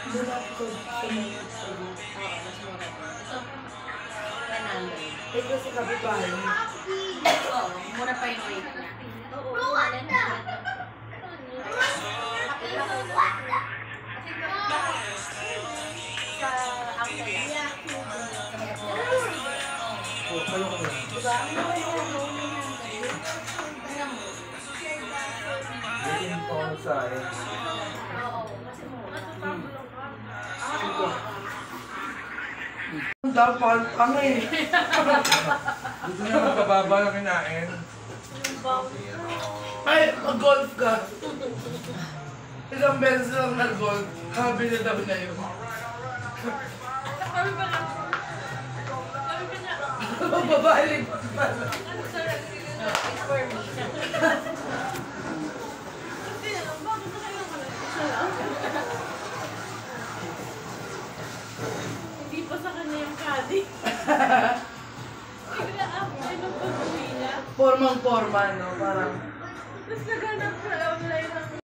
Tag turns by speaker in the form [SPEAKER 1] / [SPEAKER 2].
[SPEAKER 1] Doon ako sa may Cebu.
[SPEAKER 2] Oo, mas mura din. Ito, 100.
[SPEAKER 1] Ito sa kapitbahay.
[SPEAKER 2] Oo, mura pa yung rate niya. Oo, wala na. Sa Angkaya.
[SPEAKER 1] Oh, kayo ko lang.
[SPEAKER 2] Diba? Ang mura niya,
[SPEAKER 1] Waiting po ako sa akin.
[SPEAKER 2] oo, kasi mura.
[SPEAKER 1] Ito. Ang dapat, ano eh.
[SPEAKER 3] Gusto niya magpababa na kinain.
[SPEAKER 1] Ay, mag-golf ka. Isang beses lang nag-golf. Habi na daw na yun.
[SPEAKER 2] Sabi pa na. Sabi pa na.
[SPEAKER 1] Babalik pa pala.
[SPEAKER 2] It's for me. Bakit na kayo hindi pa sa kanya yung kadi. Bigla after nung pag-uwi niya.
[SPEAKER 1] Formang-forma, no? Parang...
[SPEAKER 2] Tapos naghanap sa online ng